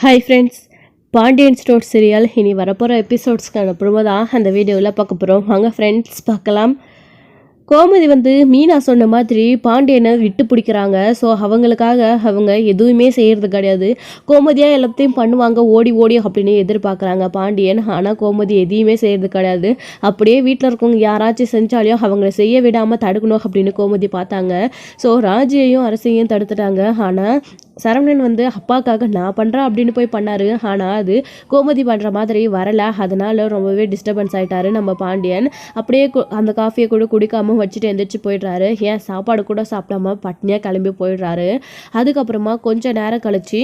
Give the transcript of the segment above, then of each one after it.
Hi friends, Pandian store serial இனி வரப்போகிற எபிசோட்ஸ்க்கான promo தான் அந்த வீடியோவில் பார்க்க போகிறோம். வாங்க ஃப்ரெண்ட்ஸ் பார்க்கலாம். கோமதி மீனா சொன்ன மாதிரி பாண்டியனை விட்டு பிடிக்கிறாங்க. ஸோ அவங்களுக்காக அவங்க எதுவுமே செய்கிறது கிடையாது. கோமதியாக எல்லாத்தையும் பண்ணுவாங்க ஓடி ஓடி அப்படின்னு எதிர்பார்க்குறாங்க பாண்டியன். ஆனால் கோமதி எதையுமே செய்கிறது கிடையாது. அப்படியே வீட்டில் இருக்கவங்க யாராச்சும் செஞ்சாலையும் அவங்கள செய்ய விடாமல் தடுக்கணும் அப்படின்னு கோமதி பார்த்தாங்க. ஸோ ராஜியையும் அரசையும் தடுத்துட்டாங்க. ஆனால் சரவணன் அப்பாக்காக நான் பண்ணுறேன் அப்படின்னு போய் பண்ணார். ஆனால் அது கோமதி பண்ணுற மாதிரி வரலை. அதனால் ரொம்பவே டிஸ்டர்பன்ஸ் ஆகிட்டாரு நம்ம பாண்டியன். அப்படியே அந்த காஃபியை கூட குடிக்காமல் வச்சுட்டு எந்திரிச்சு போயிடுறாரு. ஏன் சாப்பாடு கூட சாப்பிடாம பட்னியாக கிளம்பி போயிடுறாரு. அதுக்கப்புறமா கொஞ்சம் நேரம் கழிச்சு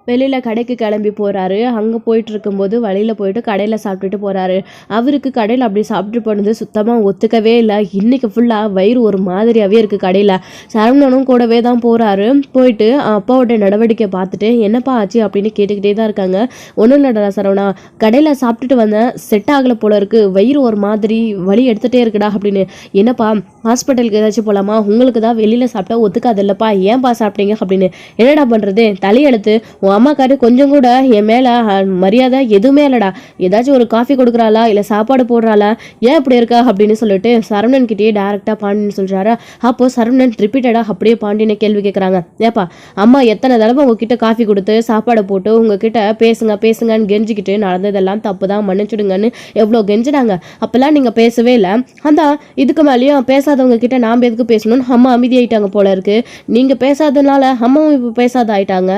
வெளியில் கடைக்கு கிளம்பி போகிறாரு. அங்கே போயிட்டு இருக்கும்போது வழியில் போயிட்டு கடையில் சாப்பிட்டுட்டு போகிறாரு. அவருக்கு கடையில் அப்படி சாப்பிட்டு போனது சுத்தமாக ஒத்துக்கவே இல்லை. இன்றைக்கி ஃபுல்லாக வயிறு ஒரு மாதிரியாகவே இருக்குது கடையில். சரவணனும் கூடவே தான் போகிறாரு. போயிட்டு அப்பாவோட நடவடிக்கை பார்த்துட்டு என்னப்பா ஆச்சு அப்படின்னு கேட்டுக்கிட்டே தான் இருக்காங்க. ஒன்றும் இல்லைடா சரவணா, கடையில் சாப்பிட்டுட்டு வந்தேன், செட் ஆகலை போல இருக்குது, வயிறு ஒரு மாதிரி வலி எடுத்துகிட்டே இருக்குடா அப்படின்னு. என்னப்பா ஹாஸ்பிட்டலுக்கு ஏதாச்சும் போகலாமா? உங்களுக்கு தான் வெளியில் சாப்பிட்டா ஒத்துக்காது இல்லைப்பா, ஏன்பா சாப்பிட்டீங்க அப்படின்னு. என்னடா பண்ணுறது, தலையெழுத்து உன் அம்மாக்காரு கொஞ்சம் கூட என் மேலே மரியாதை எதுவுமே இல்லைடா. ஏதாச்சும் ஒரு காஃபி கொடுக்குறாளா இல்லை சாப்பாடு போடுறாளா, ஏன் இப்படி இருக்கா அப்படின்னு சொல்லிட்டு சரவணன் கிட்டேயே டேரெக்டாக பாண்டியன் சொல்கிறாரு. அப்போது சரவணன் ரிப்பீட்டடாக அப்படியே பாண்டியனை கேள்வி கேட்குறாங்க. ஏப்பா அம்மா எத்தனை தடவை உங்ககிட்ட காஃபி கொடுத்து சாப்பாடு போட்டு உங்ககிட்ட பேசுங்கன்னு கெஞ்சிக்கிட்டு நடந்ததெல்லாம் தப்பு தான், மன்னிச்சுடுங்கன்னு எவ்வளோ கெஞ்சினாங்க. அப்போல்லாம் நீங்கள் பேசவே இல்லை. அந்த இதுக்கு மேலேயும் பேசாதவங்க கிட்ட நாம் எதுக்கு பேசணும்னு அம்மா அமைதியாயிட்டாங்க போல இருக்கு. நீங்கள் பேசாததுனால அம்மாவும் இப்போ பேசாத ஆயிட்டாங்க.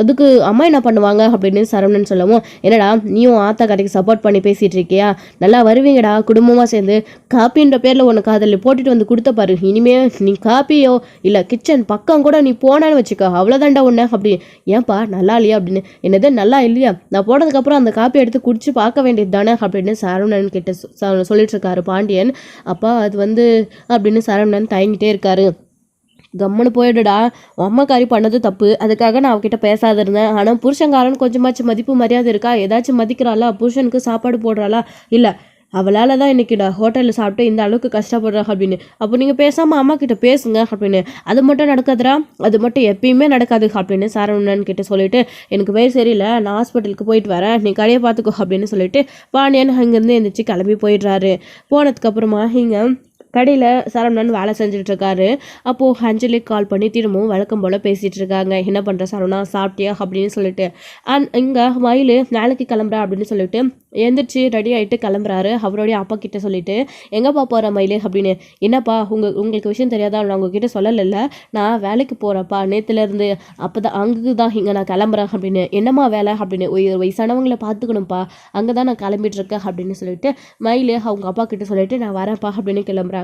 அதுக்கு அம்மா என்ன பண்ணுவாங்க அப்படின்னு சரவணன் சொல்லவும், என்னடா நீயும் ஆத்தா கடைக்கு சப்போர்ட் பண்ணி பேசிகிட்டு இருக்கியா? நல்லா வருவீங்கடா குடும்பமாக சேர்ந்து. காப்பின்ற பேரில் உனக்கு அதில் போட்டுட்டு வந்து கொடுத்த பாரு, இனிமே நீ காப்பியோ இல்லை கிச்சன் பக்கம் கூட நீ போனான்னு வச்சுக்கோ, அவ்வளோதாண்டா ஒன்று அப்படி. ஏன்பா நல்லா இல்லையா அப்படின்னு. என்னது நல்லா இல்லையா? நான் போனதுக்கப்புறம் அந்த காப்பி எடுத்து குடிச்சு பார்க்க வேண்டியது தானே அப்படின்னு சரவணன் கிட்ட சொல்லிட்டு இருக்காரு பாண்டியன். அப்பா அது அப்படின்னு சரவணன் தயங்கிட்டே இருக்காரு. கம்முன்னு போயிடுடா, அம்மாக்காரி பண்ணது தப்பு, அதுக்காக நான் அவகிட்ட பேசாத இருந்தேன். ஆனால் புருஷங்காரன் கொஞ்சமாச்சும் மதிப்பு மரியாதை இருக்கா? ஏதாச்சும் மதிக்கிறாளா? புருஷனுக்கு சாப்பாடு போடுறாளா? இல்லை, அவளால் தான் இன்றைக்கி நான் ஹோட்டலில் சாப்பிட்டு இந்த அளவுக்கு கஷ்டப்படுறா அப்படின்னு. அப்போ நீங்கள் பேசாமல் அம்மா கிட்ட பேசுங்க அப்படின்னு. அது மட்டும் நடக்காதுரா, அது மட்டும் எப்பயுமே நடக்காது அப்படின்னு சரவணன் கிட்ட சொல்லிட்டு, எனக்கு வயிறு சரியில்லை, நான் ஹாஸ்பிட்டலுக்கு போயிட்டு வரேன், நீ கடையை பார்த்துக்கோ அப்படின்னு சொல்லிட்டு பாண்டியன் அங்கேருந்து எழுந்திரிச்சு கிளம்பி போயிடுறாரு. போனதுக்கப்புறமா இங்கே கடையில் சரவணன் வேலை செஞ்சுட்டு இருக்காரு. அப்போது அஞ்சலிக்கு கால் பண்ணி திரும்பவும் வழக்கம் போல் பேசிகிட்டு இருக்காங்க. என்ன பண்ணுற சரவணா, சாப்பிட்டியா அப்படின்னு சொல்லிட்டு. இங்கே மயில் வேலைக்கு கிளம்புறா அப்படின்னு சொல்லிட்டு எழுந்திரிச்சு ரெடி ஆகிட்டு கிளம்புறாரு. அவருடைய அப்பா கிட்ட சொல்லிட்டு, எங்கேப்பா போகிற மயில் அப்படின்னு. என்னப்பா உங்களுக்கு விஷயம் தெரியாதா, நான் உங்ககிட்ட சொல்லலைல்ல, நான் வேலைக்கு போகிறப்பா நேற்றுலேருந்து, அப்போ தான் அங்கே தான் இங்கே நான் கிளம்புறேன் அப்படின்னு. என்னம்மா வேலை அப்படின்னு. வயசானவங்களை பார்த்துக்கணும்ப்பா, அங்கே தான் நான் கிளம்பிட்டு இருக்கேன் அப்படின்னு சொல்லிட்டு மயில் அவங்க அப்பா கிட்ட சொல்லிட்டு, நான் வரேன்ப்பா அப்படின்னு கிளம்புறாங்க.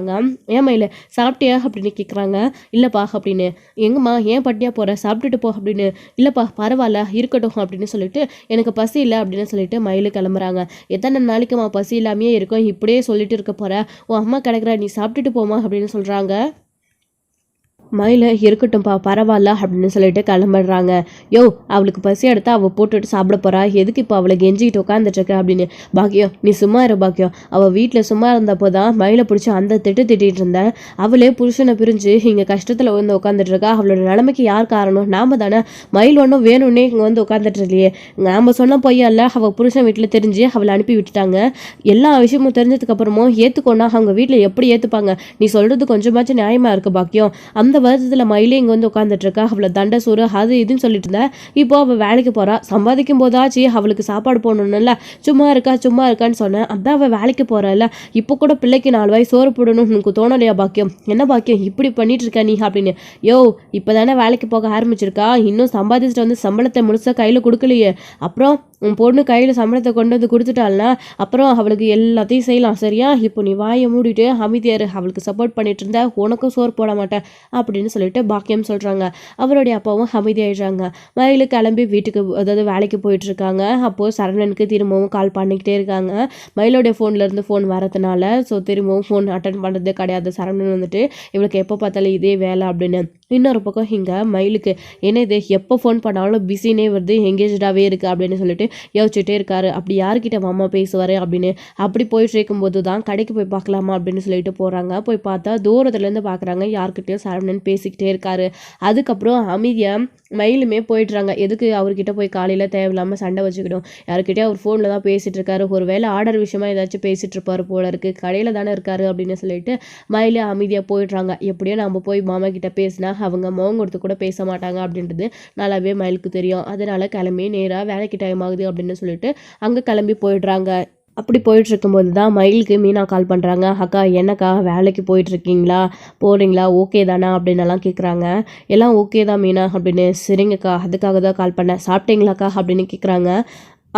ஏன் மயில் சாப்பிட்டியா அப்படின்னு கேட்குறாங்க. இல்லைப்பா அப்படின்னு. எங்கம்மா ஏன் பட்டியா போகிற, சாப்பிட்டுட்டு போ அப்படின்னு. இல்லைப்பா பரவாயில்ல இருக்கட்டும் அப்படின்னு சொல்லிட்டு, எனக்கு பசி இல்லை அப்படின்னு சொல்லிட்டு மயில் கிளம்புறாங்க. எத்தனை நாளைக்குமா பசி இல்லாமையே இருக்கும், இப்படியே சொல்லிட்டு இருக்க போற, உன் அம்மா கிடைக்கிற, நீ சாப்பிட்டுட்டு போமா அப்படின்னு சொல்கிறாங்க. மயில் இருக்கட்டும்ப்பா பரவாயில்ல அப்படின்னு சொல்லிட்டு கிளம்பிடுறாங்க. யோ அவளுக்கு பசி எடுத்தா அவள் போட்டுட்டு சாப்பிட போகிறா, எதுக்கு இப்போ அவளை கெஞ்சிக்கிட்டு உட்காந்துட்ருக்க அப்படின்னு. பாக்கியம் நீ சும்மா இரு பாக்கியம், அவள் வீட்டில் சும்மா இருந்தப்போ தான் மயிலை பிடிச்சி அந்த திட்டிகிட்டு இருந்தேன். அவளே புருஷனை பிரிஞ்சு இங்கே கஷ்டத்தில் உட்காந்துட்ருக்கா. அவளோட நிலைமைக்கு யார் காரணம்? நாம தானே. மயில் ஒன்றும் வேணும்னே இங்கே உட்காந்துட்டு இல்லையே. நாம் சொன்ன பொய்யல்ல, அவள் புருஷன் வீட்டில் தெரிஞ்சு அவளை அனுப்பி விட்டுட்டாங்க. எல்லா விஷயமும் தெரிஞ்சதுக்கப்புறமும் ஏற்றுக்கோன்னா அவங்க வீட்டில் எப்படி ஏற்றுப்பாங்க? நீ சொல்கிறது கொஞ்சமாச்சும் நியாயமாக இருக்குது பாக்கியம். அந்த வருஷத்தில் மயிலே இங்கே உட்காந்துட்டு இருக்கா, அவளை தண்டை சோறு அது இதுன்னு சொல்லிட்டு இருந்தேன். இப்போ அவள் வேலைக்கு போகிறா, சம்பாதிக்கும் போதாச்சு அவளுக்கு சாப்பாடு போடணும்ல, சும்மா இருக்கான்னு சொன்னேன். அதான் அவள் வேலைக்கு போகிறாள். இப்போ கூட பிள்ளைக்கு 4 வயசு சோறு போடணும்னு உனக்கு தோணலையா பாக்கியம்? என்ன பாக்கியம் இப்படி பண்ணிட்டு இருக்க நீ அப்படின்னு. யோ இப்போ தானே வேலைக்கு போக ஆரம்பிச்சிருக்கா, இன்னும் சம்பாதிச்சுட்டு சம்பளத்தை முழுசாக கையில் கொடுக்கலையே. அப்புறம் உன் பொண்ணு கையில் சம்பளத்தை கொண்டு கொடுத்துட்டாள்னா அப்புறம் அவளுக்கு எல்லாத்தையும் செய்யலாம் சரியா? இப்போ நீ வாயை மூடிட்டு அமைதியாரு, அவளுக்கு சப்போர்ட் பண்ணிட்டு இருந்தா உனக்கும் சோறு போட மாட்டேன் அப்படின்னு சொல்லிட்டு பாக்கியம் சொல்கிறாங்க. அவருடைய அப்பாவும் அமைதியாயிடுறாங்க. மயில் கிளம்பி வீட்டுக்கு அதாவது வேலைக்கு போயிட்டு இருக்காங்க. அப்போது சரவணனுக்கு திரும்பவும் கால் பண்ணிக்கிட்டே இருக்காங்க. மயிலோடைய ஃபோன்லேருந்து ஃபோன் வரதுனால ஸோ திரும்பவும் ஃபோன் அட்டன் பண்ணுறதே கிடையாது. சரவணன் இவளுக்கு எப்போ பார்த்தாலும் இதே வேலை அப்படின்னு. இன்னொரு பக்கம் இங்கே மயிலுக்கு என்ன இது எப்போ ஃபோன் பண்ணாலும் பிஸினே வருது எங்கேஜாகவே இருக்குது அப்படின்னு சொல்லிட்டு யோசிச்சுட்டே இருக்காரு. அப்படி யார்கிட்ட மாமா பேசுவார் அப்படின்னு அப்படி போயிட்டு இருக்கும்போது தான் கடைக்கு போய் பார்க்கலாமா அப்படின்னு சொல்லிட்டு போகிறாங்க. போய் பார்த்தா தூரத்துலேருந்து பார்க்குறாங்க யார்கிட்டயும் சரவணன் பேசிக்கிட்டே இருக்காரு. அதுக்கப்புறம் அமைதியாக மயிலுமே போயிடுறாங்க. எதுக்கு அவர்கிட்ட போய் காலையில் தேவையில்லாமல் சண்டை வச்சுக்கிடும், யாருக்கிட்டே அவர் ஃபோனில் தான் பேசிகிட்டு இருக்காரு, ஒரு வேளை ஆர்டர் விஷயமா ஏதாச்சும் பேசிகிட்டு இருப்பார் போல இருக்குது, கடையில் தானே இருக்காரு அப்படின்னு சொல்லிட்டு மயிலே அமைதியாக போயிடுறாங்க. எப்படியோ நம்ம போய் மாமா கிட்ட பேசினா அவங்க முகம் கொடுத்து கூட பேச மாட்டாங்க அப்படின்றது நல்லாவே மயிலுக்கு தெரியும். அதனால கிளம்பி நேராக வேலைக்கு டைம் ஆகுது அப்படின்னு சொல்லிட்டு அங்கே கிளம்பி போயிடுறாங்க. அப்படி போயிட்டு இருக்கும்போது தான் மயிலுக்கு மீனா கால் பண்ணுறாங்க. அக்கா என்னக்கா வேலைக்கு போயிட்டுருக்கீங்களா, போகிறீங்களா, ஓகே தானா அப்படின்னு எல்லாம் கேட்குறாங்க. எல்லாம் ஓகே தான் மீனா அப்படின்னு. சரிங்கக்கா அதுக்காக தான் கால் பண்ணேன், சாப்பிட்டீங்களாக்கா அப்படின்னு கேட்குறாங்க.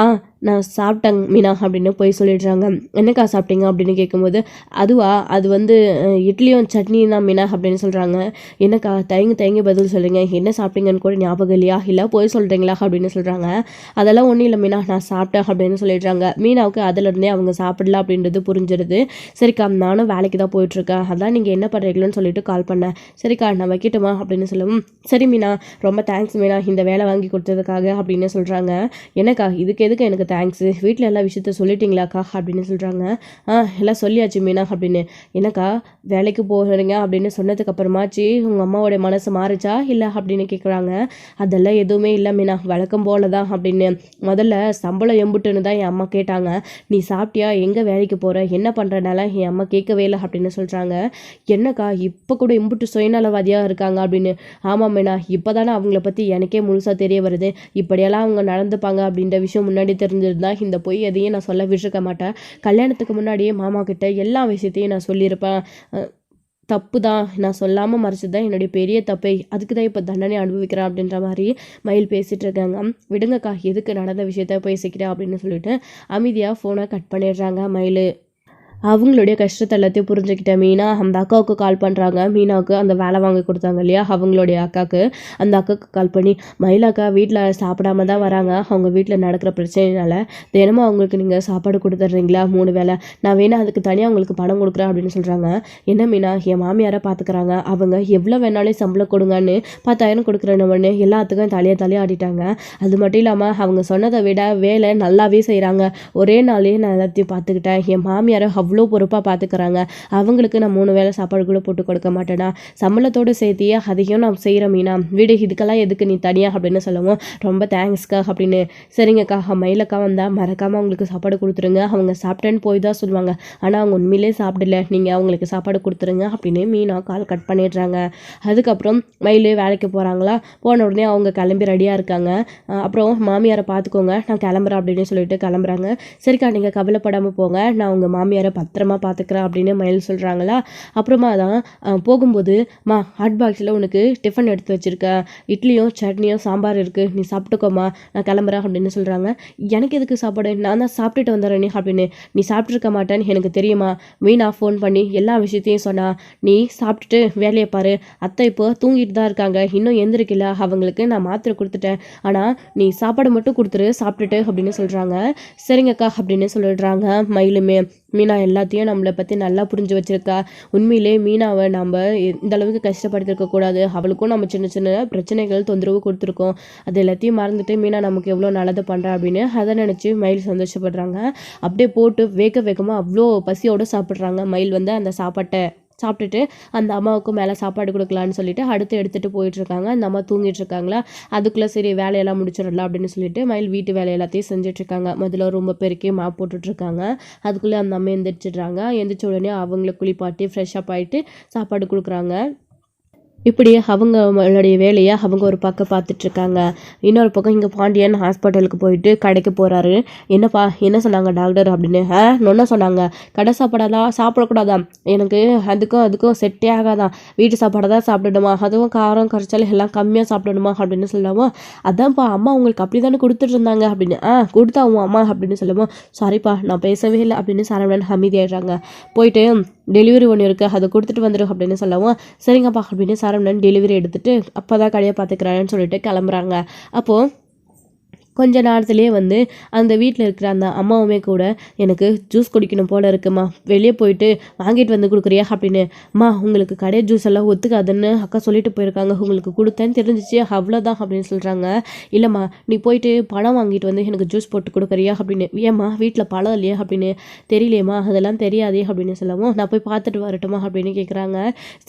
ஆ நான் சாப்பிட்டேங்க மீனா அப்படின்னு போய் சொல்லிடுறாங்க. என்னக்கா சாப்பிட்டீங்க அப்படின்னு கேட்கும்போது அதுவா அது வந்து இட்லியும் சட்னியும் தான் மீனா அப்படின்னு சொல்கிறாங்க. என்னக்கா தயங்கி பதில் சொல்கிறீங்க, என்ன சாப்பிட்டீங்கன்னு கூட ஞாபகம் இல்லையா, இல்லை போய் சொல்கிறீங்களா அப்படின்னு சொல்கிறாங்க. அதெல்லாம் ஒன்றும் இல்லை மீனா நான் சாப்பிட்டேன் அப்படின்னு சொல்லிடுறாங்க. மீனாவுக்கு அதிலிருந்தே அவங்க சாப்பிடல அப்படின்றது புரிஞ்சிடுது. சரிக்கா நானும் வேலைக்கு தான் போயிட்டுருக்கேன், அதான் நீங்கள் என்ன பண்ணுறீங்களோன்னு சொல்லிட்டு கால் பண்ணேன். சரிக்கா நான் வைக்கட்டுமா அப்படின்னு சொல்லவும் சரி மீனா ரொம்ப தேங்க்ஸ் மீனா இந்த வேலை வாங்கி கொடுத்ததுக்காக அப்படின்னு சொல்கிறாங்க. என்னக்கா இதுக்கு எதுக்கு எனக்கு தேங்க்ஸு, வீட்டில் எல்லா விஷயத்த சொல்லிட்டீங்களாக்கா அப்படின்னு சொல்கிறாங்க. எல்லாம் சொல்லியாச்சு மீனா அப்படின்னு. என்னக்கா வேலைக்கு போகிறீங்க அப்படின்னு சொன்னதுக்கு அப்புறமாச்சு உங்கள் அம்மாவோட மனசு மாறுச்சா இல்லை அப்படின்னு கேட்குறாங்க. அதெல்லாம் எதுவுமே இல்லை மீனா, வழக்கம் போல தான் அப்படின்னு. முதல்ல சம்பளம் எம்புட்டுன்னு தான் என் அம்மா கேட்டாங்க, நீ சாப்பிட்டியா, எங்கே வேலைக்கு போகிற, என்ன பண்ணுறனால என் அம்மா கேட்கவே இல்லை அப்படின்னு சொல்கிறாங்க. என்னக்கா இப்போ கூட எம்புட்டு சுயநலவாதியாக இருக்காங்க அப்படின்னு. ஆமாம் மீனா இப்போ தானே அவங்கள பற்றி எனக்கே முழுசாக தெரிய வருது, இப்படியெல்லாம் அவங்க நடந்துப்பாங்க அப்படின்ற விஷயம் முன்னாடி தெரிஞ்சிருந்தா இந்த பொய் எதையும் நான் சொல்ல விட்டுருக்க மாட்டேன், கல்யாணத்துக்கு முன்னாடியே மாமா கிட்ட எல்லா விஷயத்தையும் நான் சொல்லியிருப்பேன், தப்பு தான், நான் சொல்லாமல் மறைச்சது தான் என்னுடைய பெரிய தப்பை, அதுக்கு தான் இப்போ தண்டனை அனுபவிக்கிறேன் அப்படின்ற மாதிரி மயில் பேசிகிட்டு இருக்காங்க. விடுங்கக்கா எதுக்கு நடந்த விஷயத்த பேசிக்கிறேன் அப்படின்னு சொல்லிட்டு அமைதியாக ஃபோனை கட் பண்ணிடுறாங்க மயில். அவங்களுடைய கஷ்டத்தை எல்லாத்தையும் புரிஞ்சுக்கிட்ட மீனா அந்த அக்காவுக்கு கால் பண்ணுறாங்க. மீனாவுக்கு அந்த வேலை வாங்கி கொடுத்தாங்க இல்லையா அவங்களுடைய அக்காவுக்கு, அந்த அக்காவுக்கு கால் பண்ணி மயிலாக்கா வீட்டில் சாப்பிடாம தான் வராங்க, அவங்க வீட்டில் நடக்கிற பிரச்சனைனால தினமும் அவங்களுக்கு நீங்கள் சாப்பாடு கொடுத்துட்றீங்களா 3 வேளை, நான் வேணால் அதுக்கு தனியாக அவங்களுக்கு பணம் கொடுக்குறேன் அப்படின்னு சொல்கிறாங்க. என்ன மீனா என் மாமியாரை பார்த்துக்கிறாங்க, அவங்க எவ்வளோ வேணாலும் சம்பளம் கொடுங்கன்னு 10,000 கொடுக்குறேன்னு எல்லாத்துக்கும் தலையாக ஆடிட்டாங்க. அது மட்டும் இல்லாமல் அவங்க சொன்னதை விட வேலை நல்லாவே செய்கிறாங்க, ஒரே நாளே நான் எல்லாத்தையும் பார்த்துக்கிட்டேன், என் மாமியாரை அவ்வளோ பொறுப்பாக பார்த்துக்கிறாங்க, அவங்களுக்கு நான் 3 வேளை சாப்பாடு கூட போட்டு கொடுக்க மாட்டேனா, சம்பளத்தோடு சேர்த்தியே அதையும் நான் செய்கிறேன் மீனா, வீடு இதுக்கெல்லாம் எதுக்கு நீ தனியாக அப்படின்னு சொல்லவும் ரொம்ப தேங்க்ஸ்க்கா அப்படின்னு. சரிங்கக்கா மயிலக்கா வந்தால் மறக்காமல் அவங்களுக்கு சாப்பாடு கொடுத்துருங்க, அவங்க சாப்பிட்டேன்னு போய் தான் சொல்லுவாங்க, ஆனால் அவங்க உண்மையிலே சாப்பிடல, நீங்கள் அவங்களுக்கு சாப்பாடு கொடுத்துருங்க அப்படின்னு மீனா கால் கட் பண்ணிடுறாங்க. அதுக்கப்புறம் மயில் வேலைக்கு போகிறாங்களா, போன உடனே அவங்க கிளம்பி ரெடியாக இருக்காங்க. அப்புறம் மாமியாரை பார்த்துக்கோங்க நான் கிளம்புறேன் அப்படின்னு சொல்லிட்டு கிளம்புறாங்க. சரிக்கா நீங்கள் கவலைப்படாமல் போங்க, நான் உங்கள் மாமியாரை பத்திரமா பார்த்துக்கிறேன் அப்படின்னு மயில் சொல்கிறாங்களா. அப்புறமா தான் போகும்போது ஹாட் பாக்ஸில் உனக்கு டிஃபன் எடுத்து வச்சுருக்கேன், இட்லியும் சட்னியும் சாம்பார் இருக்குது, நீ சாப்பிட்டுக்கோமா நான் கிளம்புறேன் அப்படின்னு சொல்கிறாங்க. எனக்கு எதுக்கு சாப்பாடு, நான் தான் சாப்பிட்டுட்டு வந்துடுறேன் நீ அப்படின்னு. நீ சாப்பிட்ருக்க மாட்டேன்னு எனக்கு தெரியுமா, மீனா ஃபோன் பண்ணி எல்லா விஷயத்தையும் சொன்னா, நீ சாப்பிட்டுட்டு வேலையை பாரு, அத்தை இப்போ தூங்கிட்டு தான் இருக்காங்க, இன்னும் எந்திரிக்கல, அவங்களுக்கு நான் மாத்திரை கொடுத்துட்டேன், ஆனால் நீ சாப்பாடு மட்டும் கொடுத்துரு சாப்பிட்டுட்டு அப்படின்னு சொல்கிறாங்க. சரிங்கக்கா அப்படின்னு சொல்லிடுறாங்க மயிலுமே. மீனா எல்லாத்தையும் நம்மளை பற்றி நல்லா புரிஞ்சு வச்சுருக்கா, உண்மையிலே மீனாவை நம்ம இந்த அளவுக்கு கஷ்டப்படுத்திருக்கக்கூடாது, அவளுக்கும் நம்ம சின்ன சின்ன பிரச்சனைகள் தொந்தரவு கொடுத்துருக்கோம், அது எல்லாத்தையும் மறந்துட்டு மீனா நமக்கு எவ்வளோ நல்லது பண்ணுறா அப்படின்னு அதை நினச்சி மயில் சந்தோஷப்படுறாங்க. அப்படியே போட்டு வேகமாக அவ்வளோ பசியோடு சாப்பிட்றாங்க. மயில் வந்து அந்த சாப்பாட்டை சாப்பிட்டுட்டு அந்த அம்மாவுக்கும் மேலே சாப்பாடு கொடுக்கலான்னு சொல்லிட்டு அடுத்து எடுத்துகிட்டு போயிட்டுருக்காங்க. அந்த அம்மா தூங்கிட்டு இருக்காங்களா, அதுக்குள்ளே சரி வேலையெல்லாம் முடிச்சிடலாம் அப்படின்னு சொல்லிட்டு மயில் வீட்டு வேலை எல்லாத்தையும் செஞ்சிட்ருக்காங்க. முதல்ல ரொம்ப பெருக்கி மாப் போட்டுட்ருக்காங்க. அதுக்குள்ளே அந்த அம்மா எந்திரிச்சிடுறாங்க. எந்திரிச்ச உடனே அவங்கள குளிப்பாட்டி ஃப்ரெஷ்ஷப் ஆகிட்டு சாப்பாடு கொடுக்குறாங்க. இப்படி அவங்களுடைய வேலையை அவங்க ஒரு பக்கம் பார்த்துட்ருக்காங்க. இன்னொரு பக்கம் இங்கே பாண்டியன் ஹாஸ்பிட்டலுக்கு போயிட்டு கடைக்கு போகிறாரு. என்னப்பா என்ன சொன்னாங்க டாக்டர் அப்படின்னு. நொன்ன சொன்னாங்க, கடை சாப்பாடெல்லாம் சாப்பிடக்கூடாதான், எனக்கு அதுக்கும் செட்டே ஆகாதான், வீட்டு சாப்பாடை தான் சாப்பிடணுமா, அதுவும் காரம் கரைச்சல் எல்லாம் கம்மியாக சாப்பிடணுமா அப்படின்னு சொல்லவும், அதான்ப்பா அம்மா உங்களுக்கு அப்படி தானே கொடுத்துட்டு இருந்தாங்க அப்படின்னு. கொடுத்தா உன் அம்மா அப்படின்னு சொல்லவும், சாரிப்பா நான் பேசவே இல்லை அப்படின்னு சரவணன் அமைதியாயிடுறாங்க. போயிட்டு டெலிவரி ஒன்று இருக்குது அதை கொடுத்துட்டு வந்துடும் அப்படின்னு சொல்லவும், சரிங்கப்பா அப்படின்னு சரவணன் டெலிவரி எடுத்துகிட்டு அப்போ தான் கடையை பார்த்துக்கிறான்னு சொல்லிட்டு கிளம்புறாங்க. அப்போது கொஞ்ச நேரத்துலேயே வந்து அந்த வீட்டில் இருக்கிற அந்த அம்மாவுமே கூட எனக்கு ஜூஸ் குடிக்கணும் போல இருக்குமா, வெளியே போயிட்டு வாங்கிட்டு வந்து கொடுக்குறியா அப்படின்னு. அம்மா உங்களுக்கு கடை ஜூஸ் எல்லாம் ஒத்துக்காதுன்னு அக்கா சொல்லிட்டு போயிருக்காங்க, உங்களுக்கு கொடுத்தேன்னு தெரிஞ்சிச்சு அவ்வளோதான் அப்படின்னு சொல்கிறாங்க. இல்லைம்மா நீ போயிட்டு பழம் வாங்கிட்டு வந்து எனக்கு ஜூஸ் போட்டு கொடுக்குறியா அப்படின்னு. ஏம்மா வீட்டில் பழம் இல்லையா அப்படின்னு. தெரியலையம்மா அதெல்லாம் தெரியாதே அப்படின்னு சொல்லவும், நான் போய் பார்த்துட்டு வரட்டுமா அப்படின்னு கேட்குறாங்க.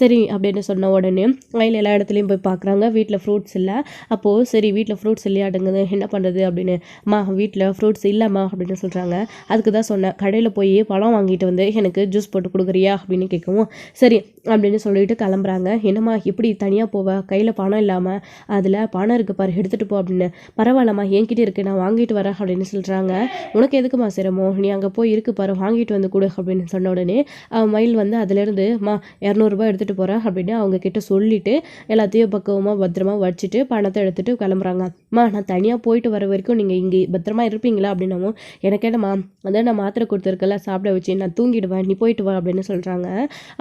சரி அப்படின்னு சொன்ன உடனே வயலில் எல்லா இடத்துலையும் போய் பார்க்குறாங்க, வீட்டில் ஃப்ரூட்ஸ் இல்லை. அப்போது சரி வீட்டில் ஃப்ரூட்ஸ் இல்லையாடுங்குது, என்ன பண்ணுறது அப்படின்னு. அம்மா வீட்டில் ஃப்ரூட்ஸ் இல்லைம்மா அப்படின்னு சொல்கிறாங்க. அதுக்கு தான் சொன்னேன், கடையில் போய் பழம் வாங்கிட்டு வந்து எனக்கு ஜூஸ் போட்டு கொடுக்குறியா அப்படின்னு கேட்கவும், சரி அப்படின்னு சொல்லிட்டு கிளம்புறாங்க. என்னம்மா இப்படி தனியாக போவ, கையில் பணம் இல்லாமல், அதில் பணம் இருக்குது பாரு எடுத்துகிட்டு போ அப்படின்னு. பரவாயில்லம்மா என்கிட்ட இருக்குது நான் வாங்கிட்டு வரேன் அப்படின்னு சொல்கிறாங்க. உனக்கு எதுக்குமா சிரமம், நீ அங்கே போய் இருக்கு பாரு வாங்கிட்டு வந்து கொடு அப்படின்னு சொன்ன உடனே மயில் வந்து அதுலேருந்து மா 200 எடுத்துகிட்டு போகிறேன் அப்படின்னு அவங்க கிட்ட சொல்லிவிட்டு எல்லாத்தையும் பக்குவமாக பத்திரமா வச்சுட்டு பணத்தை எடுத்துகிட்டு கிளம்புறாங்க. அம்மா நான் தனியாக போயிட்டு வர வரைக்கும் நீங்கள் இங்கே பத்திரமா இருப்பீங்களா அப்படின்னவும், எனக்கு என்னம்மா அதான் நான் மாத்திரை கொடுத்துருக்கல சாப்பிட வச்சு நான் தூங்கிடுவேன், நீ போயிட்டு வா அப்படின்னு சொல்கிறாங்க.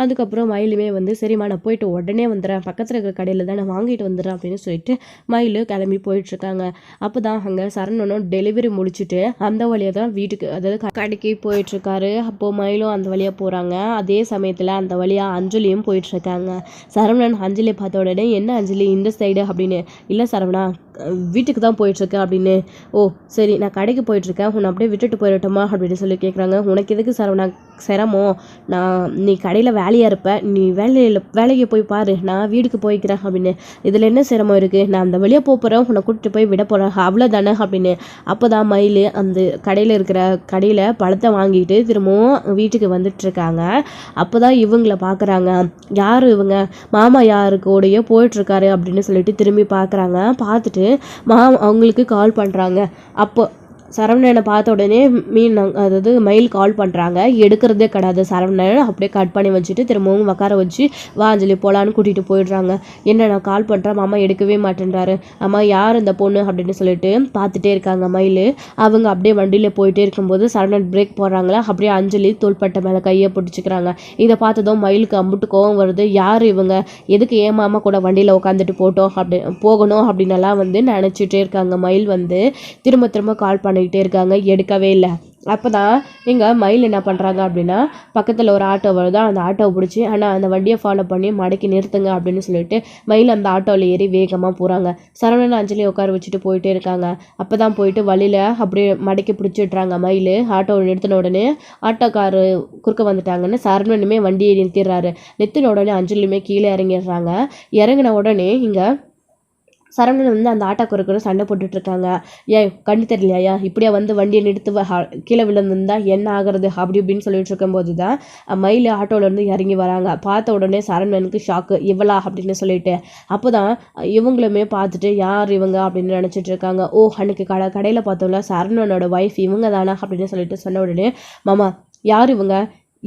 அதுக்கப்புறம் மயிலுமே வந்து சரிம்மா நான் போயிட்டு உடனே வந்துடுறேன், பக்கத்தில் இருக்கிற கடையில் தான் நான் வாங்கிட்டு வந்துடுறேன் அப்படின்னு சொல்லிட்டு மயில் கிளம்பி போயிட்டுருக்காங்க. அப்போ தான் அங்கே சரவணனும் டெலிவரி முடிச்சுட்டு அந்த வழியாக தான் வீட்டுக்கு அதாவது கடைக்கு போயிட்டுருக்காரு. அப்போது மயிலும் அந்த வழியாக போகிறாங்க. அதே சமயத்தில் அந்த வழியாக அஞ்சலியும் போயிட்டுருக்காங்க. சரவணன் அஞ்சலியை பார்த்த உடனே என்ன அஞ்சலி இந்த சைடு அப்படின்னு. இல்லை சரவணா வீட்டுக்கு தான் போயிட்டுருக்கேன் அப்படின்னு. ஓ சரி நான் கடைக்கு போயிட்டுருக்கேன், உன்னை அப்படியே விட்டுட்டு போயிடட்டுமா அப்படின்னு சொல்லி கேட்குறாங்க. உனக்கு எதுக்கு சரவணா சிரமம், நீ கடையில் வேலையாக இருப்ப, நீ வேலைக்கு போய் பாரு, நான் வீட்டுக்கு போய்க்கிறேன் அப்படின்னு. இதில் என்ன சிரமம் இருக்குது, நான் அந்த வழியாக போகிறேன், உன்னை கூட்டிட்டு போய் விட போகிறேன் அவ்வளோதானே அப்படின்னு. அப்போ தான் மயில் அந்த கடையில் பழத்தை வாங்கிட்டு திரும்பவும் வீட்டுக்கு வந்துட்டுருக்காங்க. அப்போ தான் இவங்கள பார்க்குறாங்க. யார் இவங்க, மாமா யாருக்கூடையோ போயிட்டுருக்காரு அப்படின்னு சொல்லிட்டு திரும்பி பார்க்குறாங்க. பார்த்துட்டு அவங்களுக்கு கால் பண்ணுறாங்க. அப்போ சரவணனை பார்த்த உடனே அதாவது மயில் கால் பண்ணுறாங்க, எடுக்கிறதே கிடையாது. சரவணன் அப்படியே கட் பண்ணி வச்சுட்டு திரும்பவும் உட்கார வச்சு வா அஞ்சலி போகலான்னு கூட்டிகிட்டு போயிடுறாங்க. என்ன நான் கால் பண்ணுறேன், மாமா எடுக்கவே மாட்டேன்றாரு, அம்மா யார் இந்த பொண்ணு அப்படின்னு சொல்லிட்டு பார்த்துட்டே இருக்காங்க மயில். அவங்க அப்படியே வண்டியில் போயிட்டே இருக்கும்போது சரவணன் பிரேக் போடுறாங்களா, அப்படியே அஞ்சலி தோள்பட்டை மேலே கையை பிடிச்சிக்கிறாங்க. இதை பார்த்ததும் மயிலுக்கு அம்புட்டு கோவம் வருது. யார் இவங்க, எதுக்கு ஏன் மாமா கூட வண்டியில் உட்காந்துட்டு போகணும் அப்படின்னு எல்லாம் வந்து நினச்சிட்டே இருக்காங்க. மயில் வந்து திரும்ப திரும்ப கால் பண்ணிக்கிட்டே இருக்காங்க, எடுக்கவே இல்லை. அப்போ தான் எங்கள் மயில் என்ன பண்ணுறாங்க அப்படின்னா, பக்கத்தில் ஒரு ஆட்டோ வருதா, அந்த ஆட்டோவை பிடிச்சி ஆனால் அந்த வண்டியை ஃபாலோ பண்ணி மடக்கி நிறுத்துங்க அப்படின்னு சொல்லிட்டு மயில் அந்த ஆட்டோவில் ஏறி வேகமாக போகிறாங்க. சரவணன் அஞ்சலி உட்கார வச்சுட்டு போயிட்டே இருக்காங்க. அப்போ தான் போயிட்டு வழியில் அப்படியே மடக்கி பிடிச்சிட்றாங்க. மயில் ஆட்டோவை நிறுத்தின உடனே ஆட்டோக்காரு குறுக்க வந்துட்டாங்கன்னு சரவணனுமே வண்டியை நிறுத்திடுறாரு. நிறுத்தின உடனே அஞ்சலியுமே கீழே இறங்கிடுறாங்க. இறங்கின உடனே இங்கே சரவணன் வந்து அந்த ஆட்டோக்காரருக்கு சண்டை போட்டுட்ருக்காங்க. ஏன் கண்ணு தெரியலையா, இப்படியா வந்து வண்டியை நிறுத்து கீழே விழுந்துருந்தா என்ன ஆகிறது அப்படி இப்படின்னு சொல்லிட்டு இருக்கும்போது தான் மயில் ஆட்டோலேருந்து இறங்கி வராங்க. பார்த்த உடனே சரவணனுக்கு ஷாக்கு, இவளா அப்படின்னு சொல்லிட்டு. அப்போ தான் இவங்களுமே பார்த்துட்டு யார் இவங்க அப்படின்னு நினச்சிட்டு இருக்காங்க. ஓ அன்னைக்கு கடையில் பார்த்தோம்ல சரவணனோட ஒய்ஃப் இவங்க தானா அப்படின்னு சொல்லிட்டு சொன்ன உடனே, மாமா யார்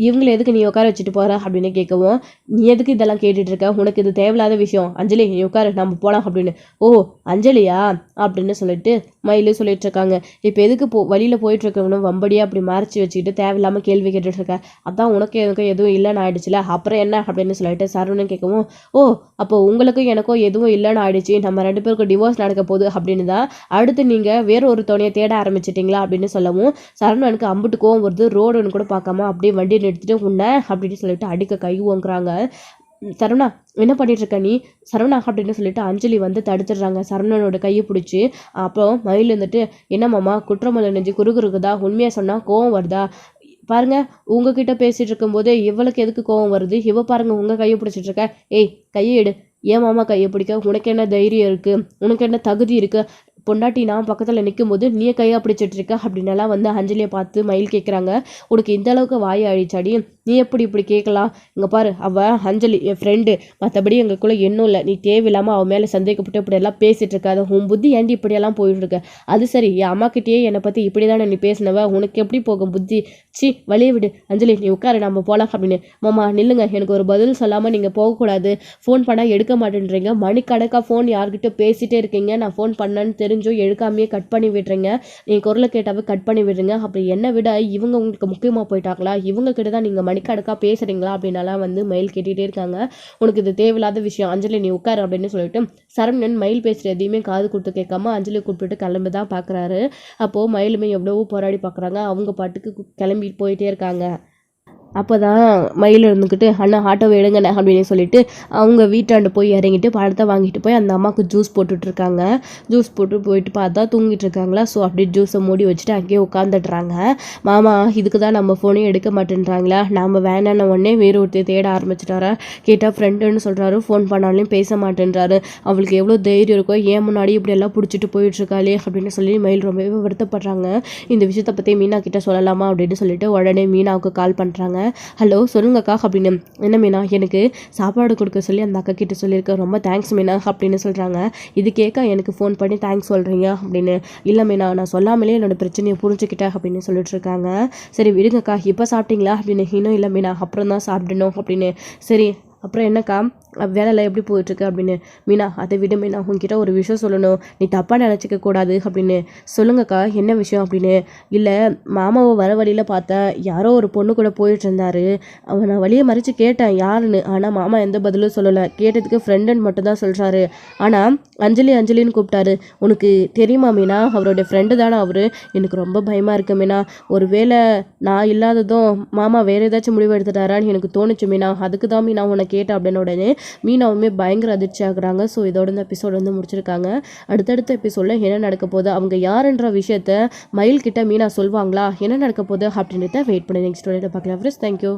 இவங்களை எதுக்கு நீ உட்கார வச்சுட்டு போகிற அப்படின்னு கேட்கவும், நீ எதுக்கு இதெல்லாம் கேட்டுட்டு இருக்க, உனக்கு இது தேவையில்லாத விஷயம், அஞ்சலி நீ உட்காரு நம்ம போகலாம் அப்படின்னு. ஓ அஞ்சலியா அப்படின்னு சொல்லிட்டு மயில் சொல்லிட்டு இருக்காங்க. இப்போ எதுக்கு வழியில் போயிட்டு இருக்கவனும் வம்படியாக அப்படி மறைச்சி வச்சுக்கிட்டு தேவையில்லாமல் கேள்வி கேட்டுட்டு இருக்க, அதான் உனக்கு எனக்கு எதுவும் இல்லைன்னு ஆயிடுச்சுல, அப்புறம் என்ன அப்படின்னு சொல்லிட்டு சரவணன் கேட்கவும், ஓ அப்போ உங்களுக்கும் எனக்கும் எதுவும் இல்லைன்னு ஆயிடுச்சு, நம்ம 2 பேருக்கும் டிவோர்ஸ் நடக்க போகுது அப்படின்னு தான் அடுத்து நீங்கள் வேற ஒரு துணையை தேட ஆரம்பிச்சிட்டிங்களா அப்படின்னு சொல்லவும் சரவணனுக்கு அம்புட்டு கோவம் வருது. ரோடுன்னு கூட பார்க்காம அப்படியே வண்டி எடுத்துட்டு உன்ன அப்படின்னு சொல்லிட்டு அடிக்க கை ஓங்குறாங்க. சரவணா என்ன பண்ணிட்டு இருக்க நீ, சரவணா அப்படின்னு சொல்லிட்டு அஞ்சலி வந்து தடுத்துடுறாங்க சரவணனோட கையை பிடிச்சி. அப்புறம் மயில் வந்துட்டு, என்ன மாமா குற்றமலை நெஞ்சு குறுகுறுக்குதா, உண்மையாக சொன்னால் கோவம் வருதா, பாருங்க உங்ககிட்ட பேசிட்டு இருக்கும்போது இவளுக்கு எதுக்கு கோவம் வருது, இவ பாருங்க உங்க கையை பிடிச்சிட்டு இருக்க, ஏய் கையை எடு, ஏன் மாமா கையை பிடிக்க, உனக்கு என்ன தைரியம் இருக்கு, உனக்கு என்ன தகுதி இருக்கு, பொண்டாட்டி நான் பக்கத்தில் நிற்கும் போது நீயே கையாக பிடிச்சிட்டு இருக்க அப்படின்னலாம் வந்து அஞ்சலியை பார்த்து மயில் கேட்குறாங்க. உனக்கு இந்த அளவுக்கு வாயை அழிச்சாடி, நீ எப்படி இப்படி கேட்கலாம், இங்கே பாரு அவள் அஞ்சலி என் ஃப்ரெண்டு, மற்றபடி எங்களுக்குள்ளே இன்னும் இல்லை, நீ தேவையில்லாமல் அவன் மேலே சந்தேகப்பட்டு இப்படியெல்லாம் பேசிகிட்டு இருக்காது, உன் புத்தி ஏண்டி இப்படியெல்லாம் போயிட்டுருக்க, அது சரி என் அம்மாக்கிட்டேயே என்னை பற்றி இப்படி தானே நீ பேசினவ, உனக்கு எப்படி போகும் புத்தி, சி வழியை விடு அஞ்சலி நீ உட்காரு நம்ம போகலாம் அப்படின்னு. மாமா நில்லுங்க, எனக்கு ஒரு பதில் சொல்லாமல் நீங்கள் போகக்கூடாது, ஃபோன் பண்ணால் எடுக்க மாட்டேன்றீங்க, மணிக்கணக்காக ஃபோன் யார்கிட்ட பேசிகிட்டே இருக்கீங்க, நான் ஃபோன் பண்ணேன்னு தெரிஞ்சோ எடுக்காமையே கட் பண்ணி விடுறீங்க, என் குரலை கேட்டாவே கட் பண்ணி விடுறீங்க, அப்படி என்னை விட இவங்க உங்களுக்கு முக்கியமாக போயிட்டாங்களா, இவங்க கிட்ட தான் நீங்கள் மணிக்கணக்காக பேசுகிறீங்களா அப்படின்னலாம் வந்து மயில் கேட்டுகிட்டே இருக்காங்க. உனக்கு இது தேவையில்லாத விஷயம், அஞ்சலி நீ உட்கார் அப்படின்னு சொல்லிட்டு சரவணன் மயில் பேசுகிற எதையுமே காது கொடுத்து கேட்காம அஞ்சலி கூப்பிட்டு கிளம்பி தான் பார்க்குறாரு. அப்போது மயிலுமே எவ்வளவோ போராடி பார்க்குறாங்க, அவங்க பாட்டுக்கு கிளம்பி போயிட்டே இருக்காங்க. அப்போ தான் மயில் இருந்துக்கிட்டு அண்ணா ஆட்டோவை எடுங்கண்ணே அப்படின்னு சொல்லிட்டு அவங்க வீட்டாண்டு போய் இறங்கிட்டு பழத்தை வாங்கிட்டு போய் அந்த அம்மாவுக்கு ஜூஸ் போட்டுட்ருக்காங்க. ஜூஸ் போட்டு போயிட்டு பார்த்தா தூங்கிட்டு இருக்காங்களா. ஸோ அப்படியே ஜூஸை மூடி வச்சுட்டு அங்கேயே உட்காந்துடுறாங்க. மாமா இதுக்கு தான் நம்ம ஃபோனையும் எடுக்க மாட்டேன்றாங்களா, நம்ம வேணான உடனே வேறு ஒருத்தர் தேட ஆரம்பிச்சிட்டாரா, கேட்டால் ஃப்ரெண்டுன்னு சொல்கிறாரு, ஃபோன் பண்ணாலும் பேச மாட்டேன்றாரு, அவளுக்கு எவ்வளோ தைரியம் இருக்கோ ஏன் முன்னாடி இப்படி எல்லாம் பிடிச்சிட்டு போயிட்டுருக்காளே அப்படின்னு சொல்லி மயில் ரொம்பவே வருத்தப்படுறாங்க. இந்த விஷயத்தை பற்றி மீனா கிட்ட சொல்லலாமா அப்படின்னு சொல்லிட்டு உடனே மீனாவுக்கு கால் பண்ணுறாங்க. ஹலோ சொல்லுங்கக்கா அப்படின்னு. என்ன மீனா, எனக்கு சாப்பாடு கொடுக்க சொல்லி அந்த அக்கா கிட்ட சொல்லியிருக்கேன், ரொம்ப தேங்க்ஸ் மீனா அப்படின்னு சொல்கிறாங்க. இது கேட்க எனக்கு ஃபோன் பண்ணி தேங்க்ஸ் சொல்கிறீங்க அப்படின்னு. இல்லை மீனா, நான் சொல்லாமலே என்னோட பிரச்சனையை புரிஞ்சுக்கிட்டேன் அப்படின்னு சொல்லிட்டு இருக்காங்க. சரி விடுங்கக்கா, இப்போ சாப்பிட்டீங்களா அப்படின்னு. இன்னும் இல்லை மீனா, அப்புறம் தான் சாப்பிடணும் அப்படின்னு. சரி அப்புறம் என்னக்கா வேலையில் எப்படி போயிட்டுருக்கு அப்படின்னு. மீனா அதை விட மீனா உங்ககிட்ட ஒரு விஷயம் சொல்லணும், நீ தப்பாக நினச்சிக்க கூடாது அப்படின்னு. சொல்லுங்கக்கா என்ன விஷயம் அப்படின்னு. இல்லை மாமாவை வர வழியில் பார்த்தேன், யாரோ ஒரு பொண்ணு கூட போயிட்டு இருந்தாரு, அவனை வழியை மறைச்சு கேட்டேன் யாருன்னு, ஆனால் மாமா எந்த பதிலும் சொல்லலை, கேட்டதுக்கு ஃப்ரெண்டுன்னு மட்டும் தான் சொல்கிறாரு. ஆனால் அஞ்சலின்னு கூப்பிட்டாரு, உனக்கு தெரியுமா மீனா அவருடைய ஃப்ரெண்டு தானே அவர். எனக்கு ரொம்ப பயமாக இருக்கு மீனா, ஒரு வேளை நான் இல்லாததும் மாமா வேறு ஏதாச்சும் முடிவு எடுத்துட்டாரான்னு எனக்கு தோணுச்சு மீனா, அதுக்கு தான் மீனா உன்னை கேட்டேன் அப்படின்னு. உடனே மீனாவுமே பயங்கர அதிர்ச்சி ஆகுறாங்க. ஸோ இதோட இந்த எபிசோட் வந்து முடிச்சிருக்காங்க. அடுத்தடுத்த எபிசோடில் என்ன நடக்க போகுது, அவங்க யாருன்ற விஷயத்த மயில் கிட்ட மீனா சொல்வாங்களா, என்ன நடக்க போகுது அப்படின்றத வெயிட் பண்ணி நெக்ஸ்ட் வீடியோவில் பார்க்கலாம் ஃப்ரெண்ட்ஸ். தேங்க்யூ.